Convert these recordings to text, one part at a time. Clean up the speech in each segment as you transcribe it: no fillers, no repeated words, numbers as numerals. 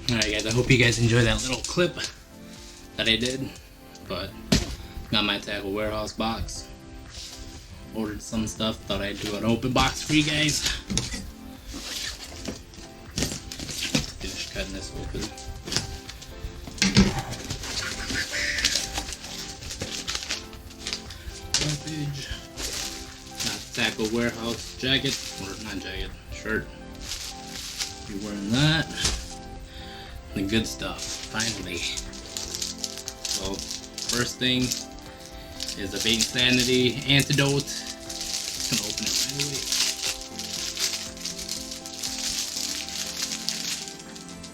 Alright guys, I hope you guys enjoyed that little clip that I did. But got my tackle warehouse box. Ordered some stuff, thought I'd do an open box for you guys. Finish cutting this open. Garbage. Got tackle warehouse jacket, or not jacket, shirt. Be wearing that. The good stuff, finally. So, first thing is the Bait Insanity Antidote. Just gonna open it right away.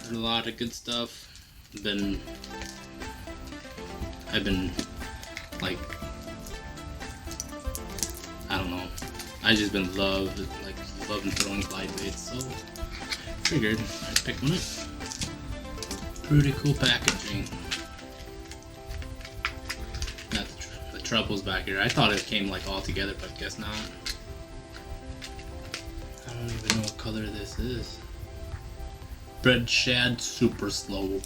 Heard a lot of good stuff. I've been like, I don't know. I just been loving throwing glide baits, so figured I'd pick one up. Pretty cool packaging. Got the trebles back here. I thought it came like all together, but guess not. I don't even know what color this is. Bread shad super slow.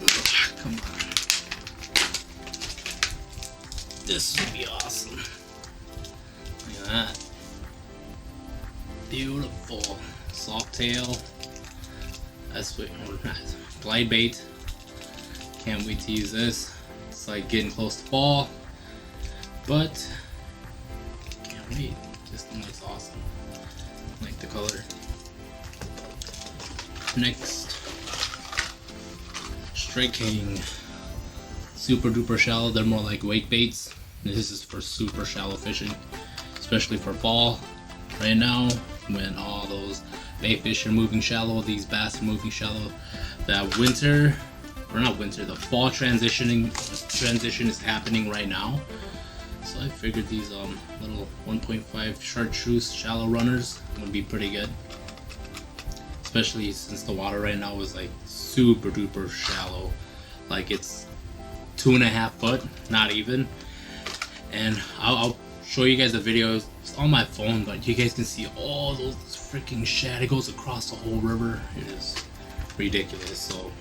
Ugh, come on. This would be awesome. Look at that. Beautiful. Soft tail. That's what, or not. Glide bait. Can't wait to use this. It's like getting close to fall. But can't wait. Just looks awesome. Like the color. Next. Strike King. Super duper shallow. They're more like wake baits. This is for super shallow fishing. Especially for fall. Right now, when all those bait fish are moving shallow, these bass are moving shallow, that winter, or not winter, the fall transition is happening right now. So I figured these little 1.5 chartreuse shallow runners would be pretty good. Especially since the water right now is like super duper shallow. Like it's 2.5 foot, not even. And I'll show you guys the videos. It's on my phone, but you guys can see all those freaking shad. It goes across the whole river. It is ridiculous. So,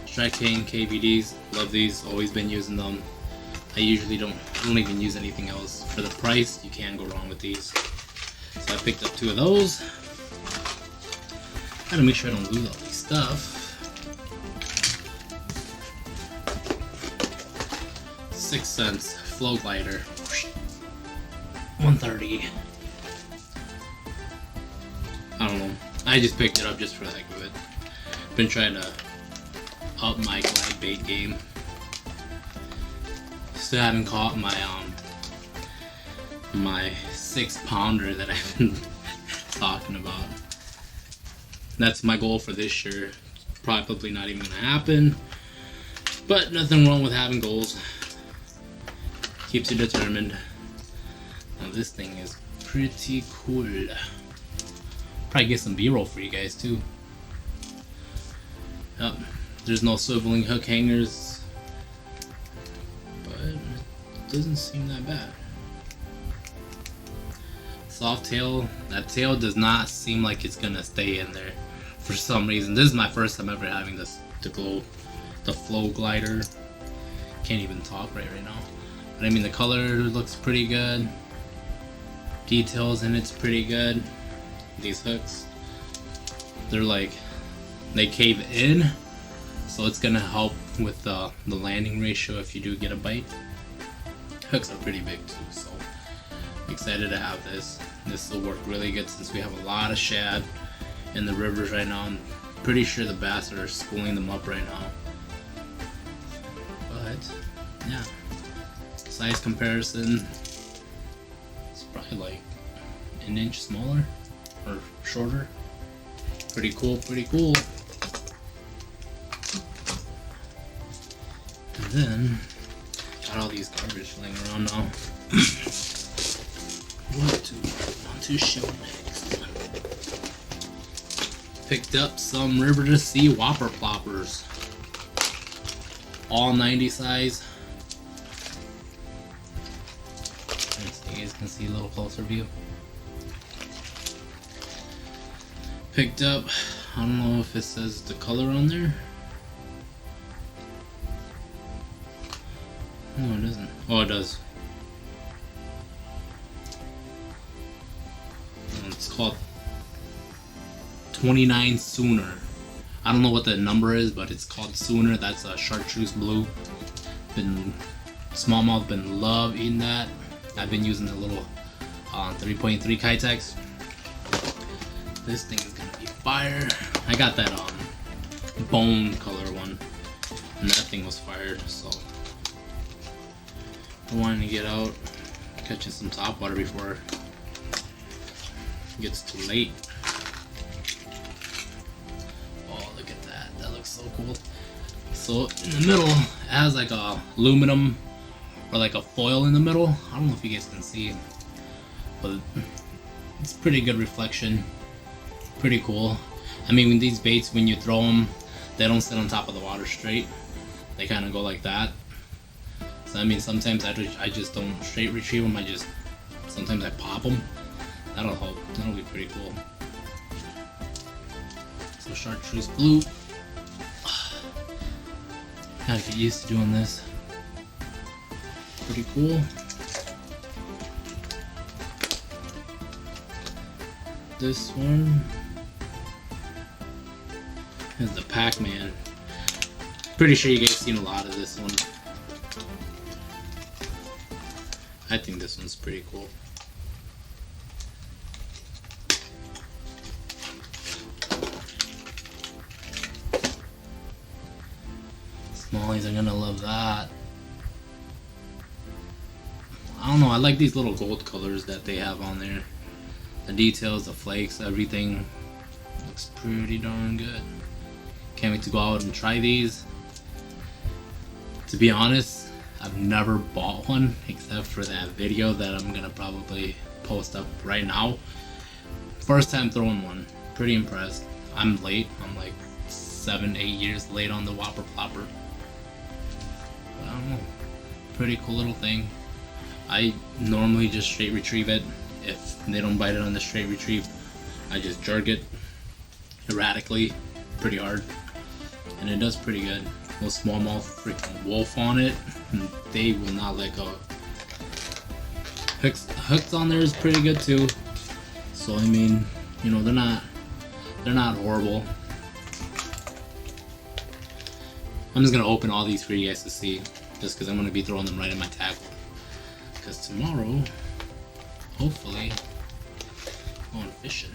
Strike King KVDs, love these. Always been using them. I usually don't even use anything else. For the price, you can't go wrong with these. So I picked up 2 of those. Gotta make sure I don't lose all these stuff. 6 cents flow glider. 130. I don't know. I just picked it up just for the heck of it. Been trying to up my glide bait game. Still haven't caught my my 6-pounder that I've been talking about. That's my goal for this year. Probably not even gonna happen. But nothing wrong with having goals. Keeps you determined. Now this thing is pretty cool. Probably get some B-roll for you guys too. Yep, there's no swiveling hook hangers, but it doesn't seem that bad. Soft tail. That tail does not seem like it's gonna stay in there for some reason. This is my first time ever having the flow glider. Can't even talk right now. But I mean, the color looks pretty good. Details in it's pretty good. These hooks, they're like, they cave in, so it's gonna help with the landing ratio if you do get a bite. Hooks are pretty big too, so excited to have this. This will work really good since we have a lot of shad in the rivers right now. I'm pretty sure the bass are schooling them up right now. But yeah, size comparison, it's probably like an inch smaller or shorter. Pretty cool, pretty cool. And then got all these garbage laying around now. What to show next? Picked up some River to Sea Whopper Ploppers. All 90 size. Let's see. guys can see a little closer view. Picked up, I don't know if it says the color on there. No, it doesn't. Oh, it does. It's called 29 Sooner. I don't know what the number is, but it's called Sooner. That's a chartreuse blue. Smallmouth been love eating that. I've been using the little 3.3 Kitex. This thing is gonna be fire. I got that bone color one, and that thing was fire. So I wanted to get out, catching some topwater before it gets too late. Oh, look at that! That looks so cool. So in the middle, it has like a aluminum or like a foil in the middle. I don't know if you guys can see, but it's pretty good reflection. Pretty cool. I mean, with these baits, when you throw them, they don't sit on top of the water straight. They kind of go like that. So I mean, sometimes I just don't straight retrieve them. Sometimes I pop them. That'll help. That'll be pretty cool. So chartreuse blue. Gotta get used to doing this. Pretty cool. This one is the Pac-Man. Pretty sure you guys seen a lot of this one. I think this one's pretty cool. Smallies are gonna love that. I don't know, I like these little gold colors that they have on there. The details, the flakes, everything looks pretty darn good. Can't wait to go out and try these. To be honest, I've never bought one except for that video that I'm gonna probably post up right now. First time throwing one. Pretty impressed. I'm late. I'm like 7-8 years late on the Whopper Plopper. But I don't know. Pretty cool little thing. I normally just straight retrieve it. If they don't bite it on the straight retrieve, I just jerk it erratically, pretty hard, and it does pretty good. Little smallmouth freaking wolf on it, and they will not let go. Hooks on there is pretty good too. So I mean, you know, they're not horrible. I'm just gonna open all these for you guys to see, just because I'm gonna be throwing them right in my tackle. Because tomorrow, hopefully, going fishing.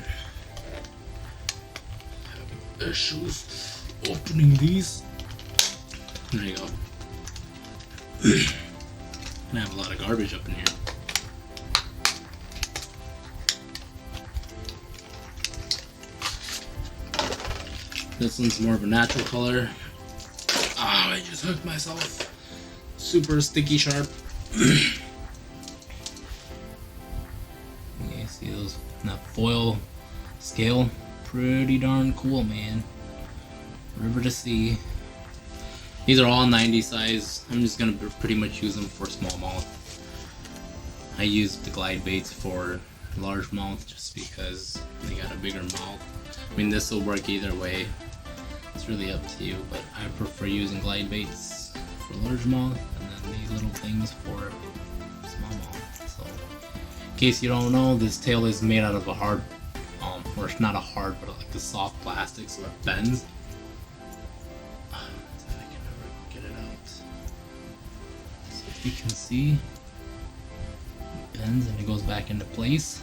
Having issues opening these. There you go. I have a lot of garbage up in here. This one's more of a natural color. Ah, I just hooked myself. Super sticky sharp. Yeah, see those, that foil scale? Pretty darn cool, man. River to sea. These are all 90 size. I'm just gonna pretty much use them for smallmouth. I use the glide baits for largemouth just because they got a bigger mouth. I mean, this will work either way. It's really up to you, but I prefer using glide baits for largemouth and then these little things for smallmouth. So, in case you don't know, this tail is made out of a hard, or not a hard, but like a soft plastic, so it bends. If I can ever get it out. So if you can see, it bends and it goes back into place.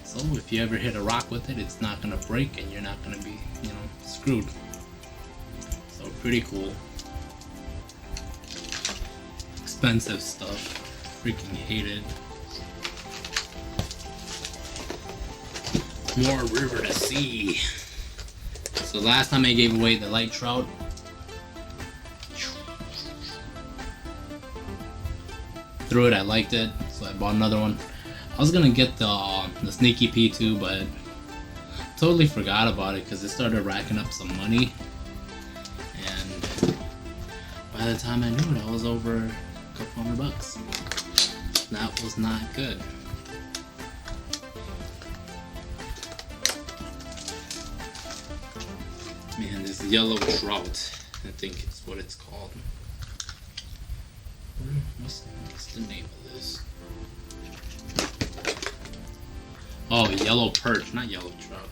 So if you ever hit a rock with it, it's not gonna break and you're not gonna be, you know, screwed. So pretty cool. Expensive stuff. Freaking hate it. More river to sea. So last time I gave away the light trout. Threw it, I liked it, so I bought another one. I was gonna get the sneaky P2, but totally forgot about it because it started racking up some money. And by the time I knew it, I was over a couple $100. That was not good. Man, this yellow trout, I think it's what it's called. What's the name of this? Oh, yellow perch, not yellow trout.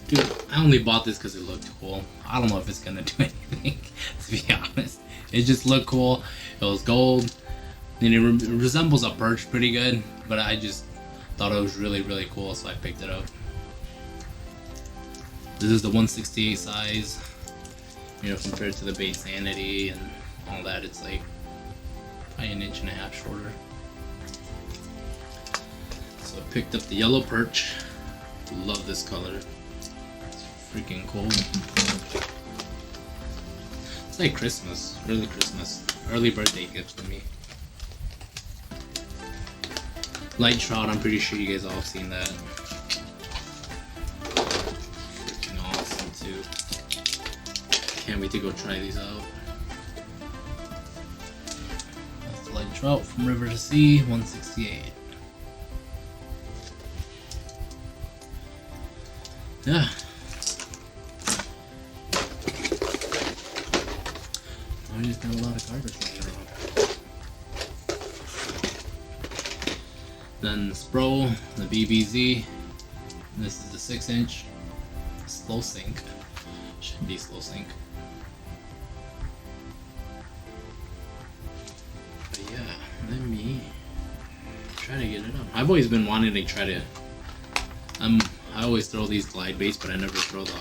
Dude, I only bought this because it looked cool. I don't know if it's gonna do anything, to be honest. It just looked cool. It was gold. And it resembles a perch pretty good, but I just thought it was really, really cool, so I picked it up. This is the 168 size. You know, compared to the bait Sanity and all that, it's like probably 1.5 inches shorter. So I picked up the yellow perch. Love this color. It's freaking cool. It's like Christmas, early Christmas, early birthday gift for me. Light trout, I'm pretty sure you guys all have seen that. Freaking awesome too. Can't wait to go try these out. That's the light trout from River to Sea, 168. Yeah. I just got a lot of garbage laying around. Then the Spro, the BBZ. This is the 6-inch slow sink. Should be slow sink. But yeah, let me try to get it up. I've always been wanting to try to. I always throw these glide baits, but I never throw the.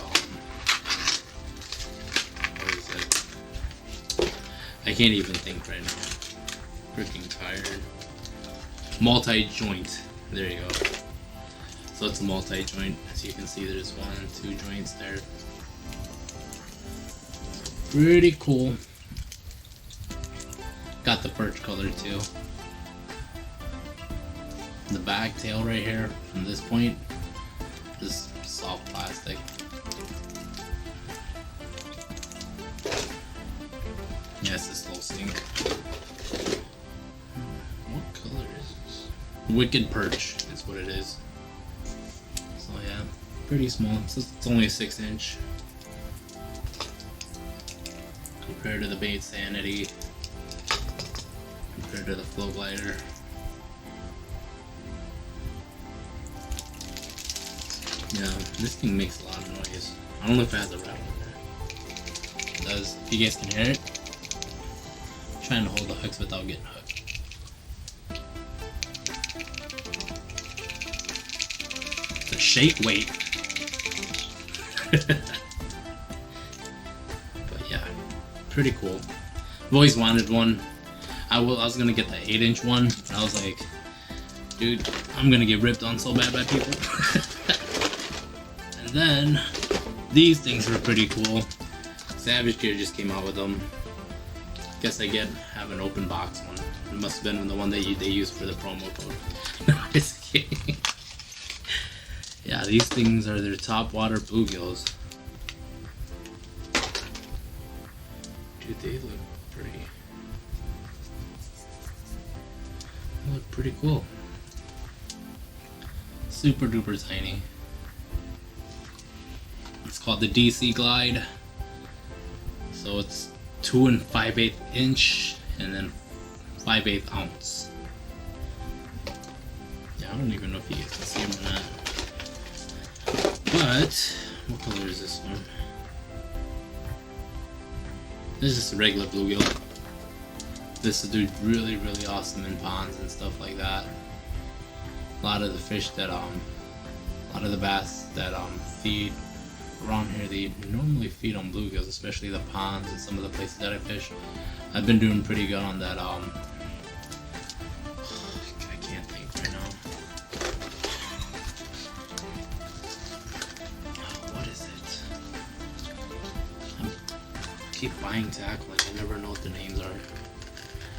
I can't even think right now. Freaking tired. Multi-joint. There you go. So it's a multi-joint. As you can see, there's 1 and 2 joints there. Pretty cool. Got the perch color too. The back tail right here from this point, this soft plastic. Yes, it's slow sink. What color is this? Wicked perch is what it is. So yeah, pretty small. It's only a 6-inch compared to the bait Sanity, compared to the flow glider. Yeah, this thing makes a lot of noise. I don't know if it has a rattle in there. It does. If you guys can hear it. I'm trying to hold the hooks without getting hooked. It's a shake weight. But yeah, pretty cool. I've always wanted one. I was gonna get the 8-inch one. And I was like, dude, I'm gonna get ripped on so bad by people. And then these things were pretty cool. Savage Gear just came out with them. Guess I have an open box one. It must have been the one that they used for the promo code. No, just kidding. Yeah, these things are their top water bluegills. Dude, they look pretty cool. Super duper tiny. It's called the DC Glide. So it's 2 5/8 inch and then 5/8 ounce. Yeah, I don't even know if you guys can see them or not. But what color is this one? This is just a regular bluegill. This will do really, really awesome in ponds and stuff like that. A lot of the fish that a lot of the bass that feed around here, they normally feed on bluegills, especially the ponds and some of the places that I fish. I've been doing pretty good on that. I can't think right now. What is it? I keep buying tackle and I never know what the names are.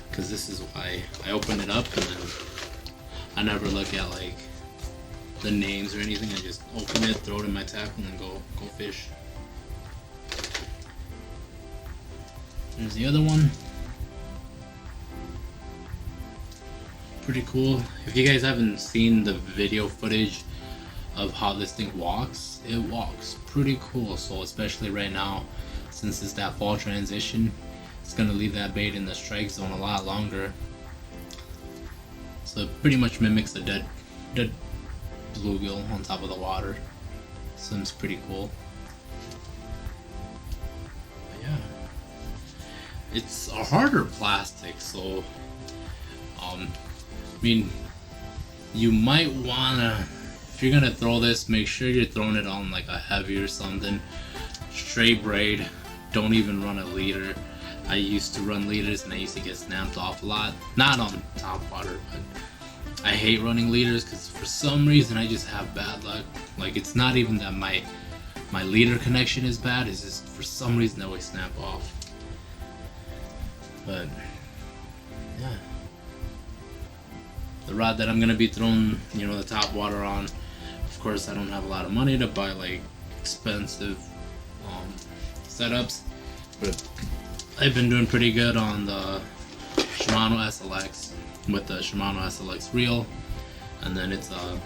Because this is why I open it up and then I never look at like the names or anything. I just open it, throw it in my tackle, and then go fish. There's the other one. pretty cool. If you guys haven't seen the video footage of how this thing walks, it walks pretty cool. So especially right now, since it's that fall transition, it's gonna leave that bait in the strike zone a lot longer. So it pretty much mimics a dead bluegill on top of the water. Seems pretty cool. But yeah, it's a harder plastic, so I mean, you might wanna, if you're gonna throw this, make sure you're throwing it on like a heavy or something. Straight braid. Don't even run a leader. I used to run leaders and I used to get snapped off a lot. Not on top water, but I hate running leaders because for some reason I just have bad luck. Like, it's not even that my leader connection is bad, it's just for some reason they always snap off. But yeah, the rod that I'm gonna be throwing, you know, the top water on, of course I don't have a lot of money to buy like expensive setups, but I've been doing pretty good on the Shimano SLX with the Shimano SLX reel, and then it's a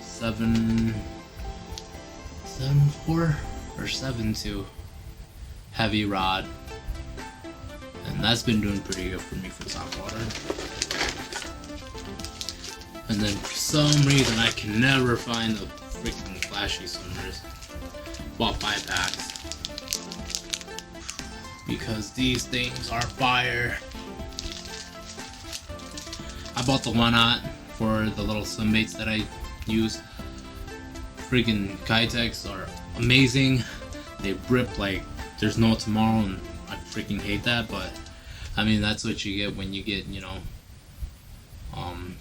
7.4 or 7.2 heavy rod, and that's been doing pretty good for me for top water. And then for some reason I can never find the freaking flashy swimmers. Bought 5 packs because these things are fire. I bought the 1/0 for the little swim baits that I use. Freaking Kitex are amazing. They rip like there's no tomorrow, and I freaking hate that, but I mean, that's what you get when you get, you know,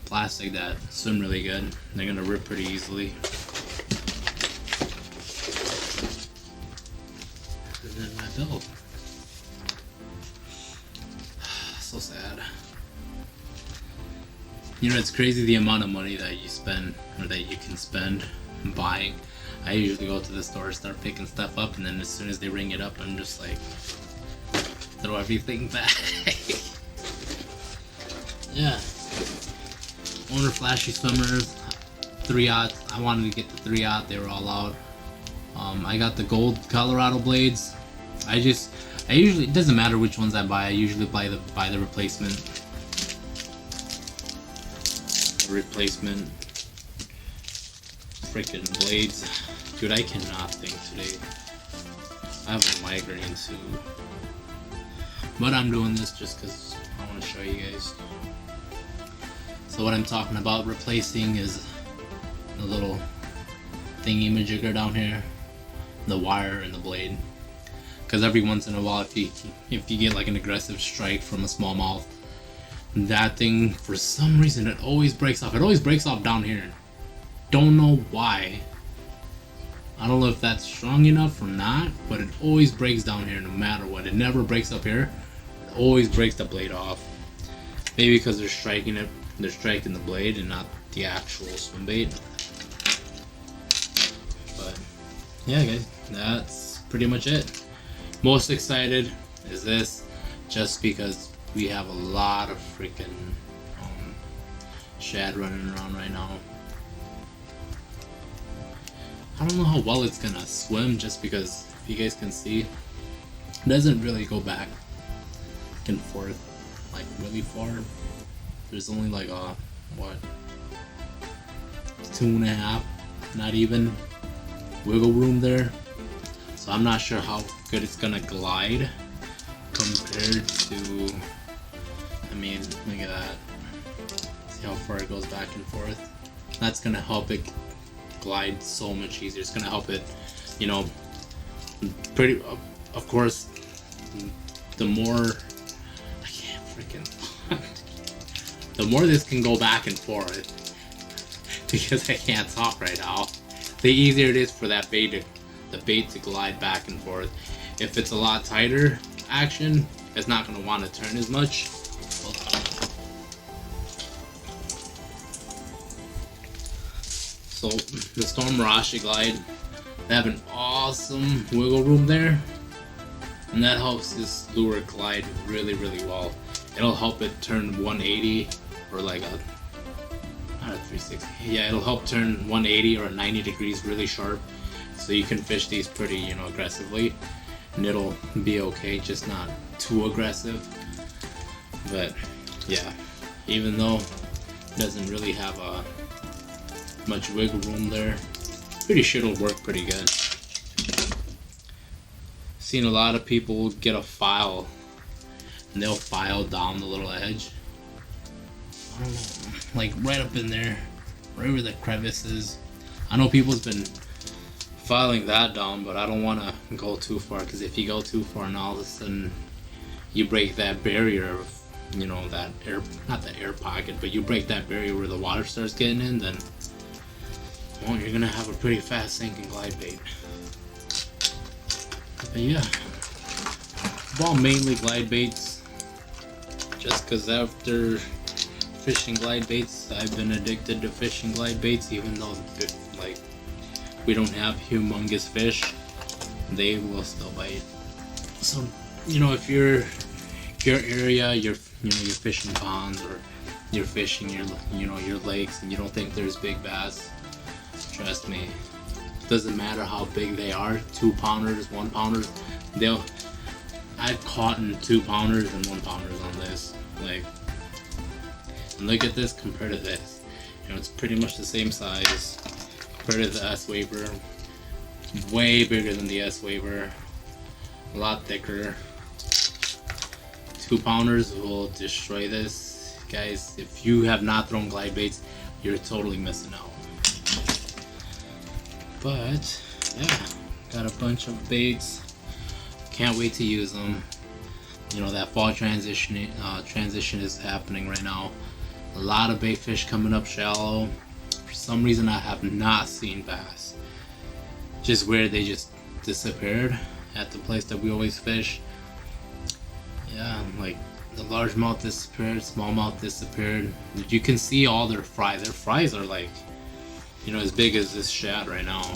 plastic that swim really good. They're gonna rip pretty easily. And then my belt. So sad. You know, it's crazy the amount of money that you spend, or that you can spend buying. I usually go to the store, start picking stuff up, and then as soon as they ring it up, I'm just like, throw everything back. Yeah. Owner flashy swimmers, 3/0. I wanted to get the 3/0. They were all out. I got the gold Colorado blades. I usually, it doesn't matter which ones I buy. I usually buy the replacement. Freaking blades. Dude, I cannot think today. I have a migraine too. But I'm doing this just because I want to show you guys. So what I'm talking about replacing is the little thingy-majigger down here, the wire and the blade. Because every once in a while, if you get like an aggressive strike from a smallmouth, that thing, for some reason, it always breaks off. It always breaks off down here. Don't know why. I don't know if that's strong enough or not, but it always breaks down here no matter what. It never breaks up here. It always breaks the blade off. Maybe because they're striking the blade and not the actual swim bait. But yeah, guys, that's pretty much it. Most excited is this, just because we have a lot of freaking shad running around right now. I don't know how well it's gonna swim, just because if you guys can see, it doesn't really go back and forth like really far. There's only like a, what, 2.5, not even, wiggle room there. So I'm not sure how good it's gonna glide compared to, I mean, look at that. See how far it goes back and forth? That's gonna help it glide so much easier. It's gonna help it, you know, pretty, of course, the more, I can't freaking, the more this can go back and forth, because I can't talk right now, the easier it is for that bait to glide back and forth. If it's a lot tighter action, it's not going to want to turn as much. Hold on. So the Storm Mirage Glide, they have an awesome wiggle room there, and that helps this lure glide really, really well. It'll help it turn 180 or like a not a 360. Yeah, it'll help turn 180 or 90 degrees really sharp, so you can fish these pretty, you know, aggressively, and it'll be okay, just not too aggressive. But yeah, even though it doesn't really have much wiggle room there, pretty sure it'll work pretty good. Seen a lot of people get a file and they'll file down the little edge. I don't know, like right up in there, right where the crevice is. I know people's been filing that down, but I don't want to go too far, because if you go too far and all of a sudden you break that barrier of, you know, that air, not the air pocket, but you break that barrier where the water starts getting in, then, well, you're gonna have a pretty fast sinking glide bait. But yeah, well, mainly glide baits, just because after fishing glide baits, I've been addicted to fishing glide baits, even though, like, we don't have humongous fish, they will still bite. So, you know, if your area, you're fishing ponds, or you're fishing your lakes, and you don't think there's big bass, trust me, doesn't matter how big they are, 2-pounders, 1-pounders, I've caught in 2-pounders and 1-pounders on this, like, and look at this compared to this, you know, it's pretty much the same size compared to the S Waver, way bigger than the S Waver, a lot thicker. 2-pounders will destroy this, guys. If you have not thrown glide baits, you're totally missing out. But yeah, got a bunch of baits, can't wait to use them. You know, that fall transition is happening right now. A lot of bait fish coming up shallow. For some reason I have not seen bass. Just weird, they just disappeared at the place that we always fish. Yeah, like the largemouth disappeared, smallmouth disappeared. You can see all their fries. Their fries are like, you know, as big as this shad right now.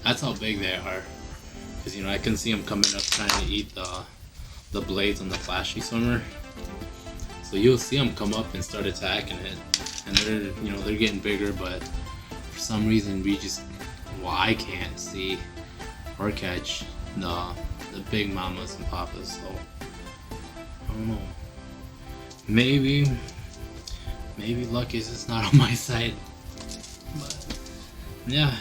That's how big they are. Because, you know, I can see them coming up trying to eat the blades on the flashy swimmer. So you'll see them come up and start attacking it, and they're getting bigger, but for some reason I can't see or catch the big mamas and papas. So I don't know. Maybe luck is just not on my side. But yeah.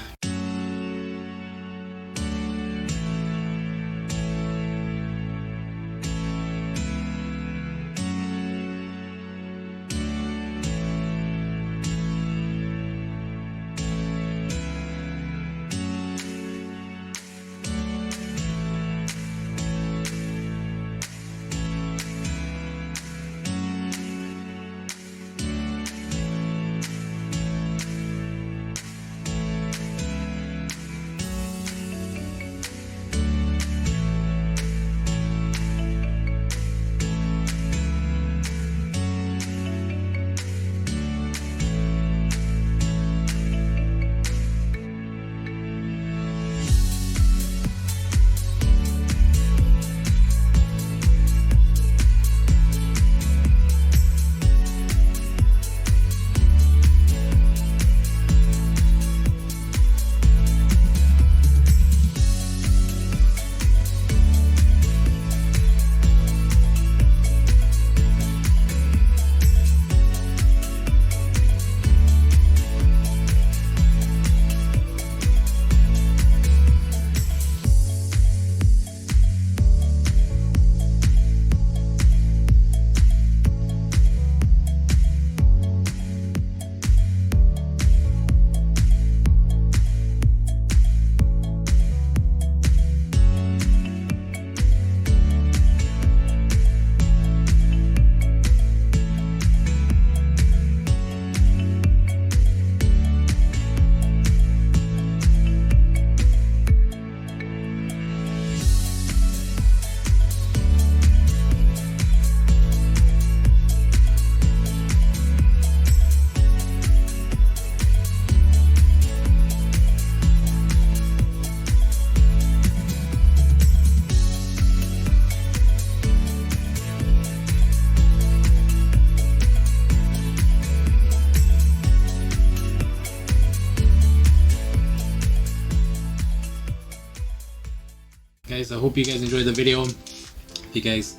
guys, I hope you guys enjoyed the video. If you guys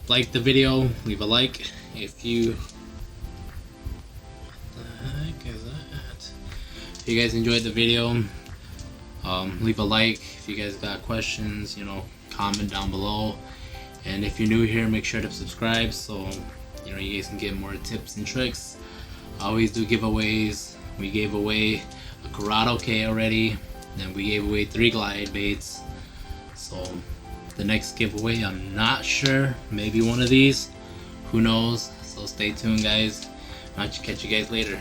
liked the video, leave a like. If you, what the heck is that? If you guys enjoyed the video, leave a like. If you guys got questions, comment down below. And if you're new here, make sure to subscribe so you guys can get more tips and tricks. I always do giveaways. We gave away a Corrado K already, and we gave away 3 glide baits. So the next giveaway, I'm not sure, maybe one of these, who knows. So stay tuned, guys. I'll catch you guys later.